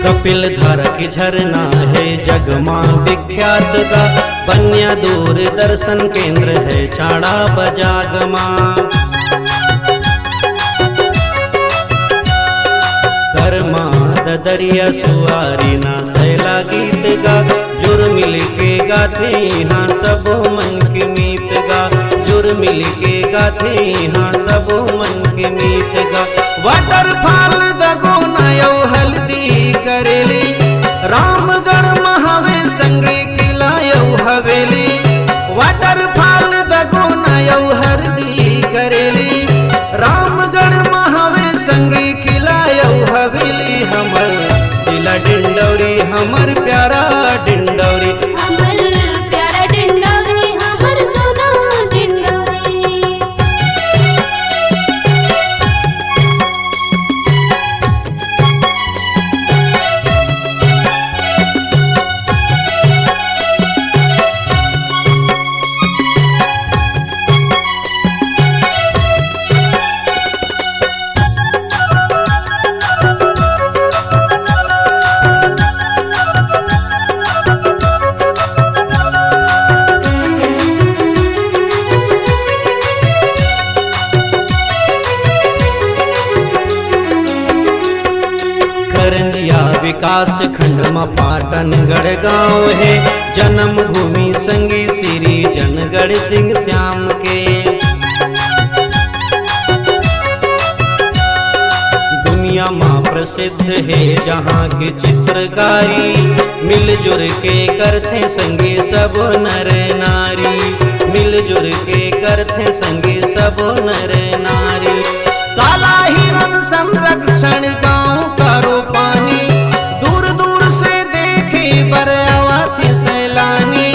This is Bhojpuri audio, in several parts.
कपिल धारा की झरना है जगमा विख्यात का, बन्या दूरदर्शन केंद्र है चाड़ा बजागमा। कर्मा दरिया सुआरी ना सैला गीत गा, जुर मिल के गाथे यहाँ सब मन के मीत गा, जुर मिल के गाथे यहाँ सब मन के मीत गा। वाटरफॉल दगो नयो हल्दी करेली, रामगढ़ महावे संगे खिलायो हवेली। वाटरफॉल दगो नयो हल्दी करेली, रामगढ़ महावे संगे खिलायो हवेली। हमर जिला डिंडौरी हमर प्यारा डिंडौरी, हमर प्यारा डिंडौरी हमर सोना डिंडौरी। करंजिया विकास खंड में पाटनगढ़ गांव है, जन्म भूमि संगी श्री जनगढ़ सिंह श्याम के। दुनिया में प्रसिद्ध है जहाँ की चित्रकारी, मिलजुल के करते संगे सब नर नारी, मिलजुल के करते संगे सब नर नारी। काला हिरण संरक्षण गांव करो पानी, दूर दूर से देखे पर आवाथे सैलानी।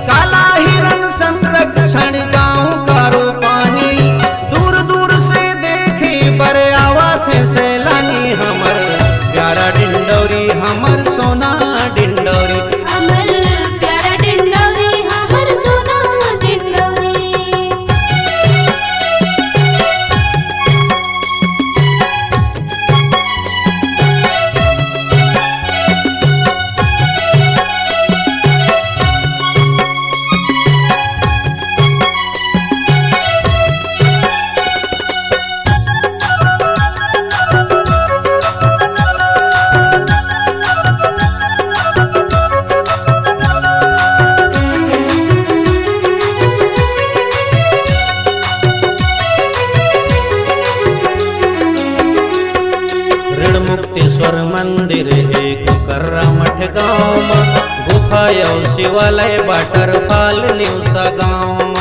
काला हिरण संरक्षण गांव करो पानी, दूर दूर से देखे पर आवाथे सैलानी। हमर प्यारा डिंडौरी हमर सोना डिंडौरी, हमर प्यारा डिंडौरी हमर सोना डिंडौरी। ऋणमुक्तेश्वर मंदिर है कुकर्रा मठ गाँव में, गुफा यौ शिवालय वाटरफॉल न्यूसा गाँव में।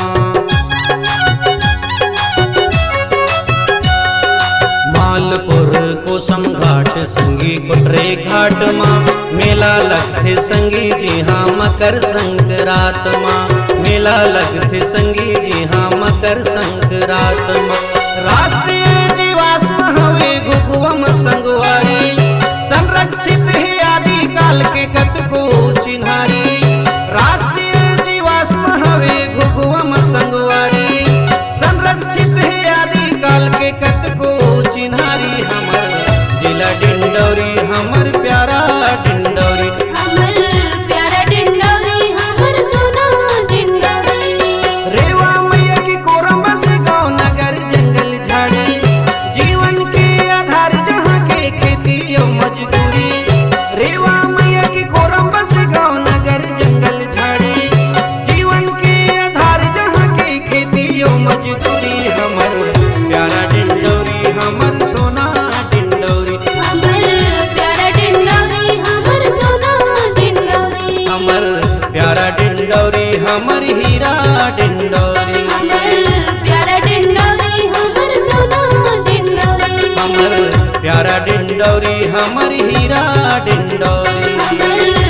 मालपुर कोसम घाट संगी कुटरे घाट में, मेला लगथे संगी जी हाँ मकर संक्रांत में, मेला लगथे संगी जी हाँ मकर संक्रांत में। राष्ट्रीय जीवाश्म हवे घुघुवम संगवारी, संरक्षित है आदि काल के कतको चिन्हारी। राष्ट्रीय जीवाश्म हवे घुघुवम संगवारी, संरक्षित है आदि काल के कतको चिन्हारी। हमर जिला डिंडौरी हमर प्यारा डिंडौरी, हमर प्यारा डिंडौरी हमर सोना डिंडौरी। रेवा मैया की कोरंबा से गाँव नगर जंगल झाड़ी, जीवन के आधार जहाँ के खेती और मजदूरी। रेवा मैया की कोरंबा से गाँव नगर जंगल झाड़ी, जीवन के आधार जहाँ के खेती और मजदूरी। हमर प्यारा डिंडौरी हमर सोना डिंडौरी, हमर प्यारा डिंडौरी हमर सोना डिंडौरी। हमर प्यारा डिंडौरी हमर हीरा डिंडौरी, हमर प्यारा डिंडौरी हमर सोना डिंडौरी। हमर प्यारा डिंडौरी हमर सोना डिंडौरी। हमर प्यारा डिंडौरी हमर हीरा डिंडौरी, हमर प्यारा डिंडौरी हमर हीरा डिंडौरी, हमर प्यारा डिंडौरी हमर हीरा डिंडौरी।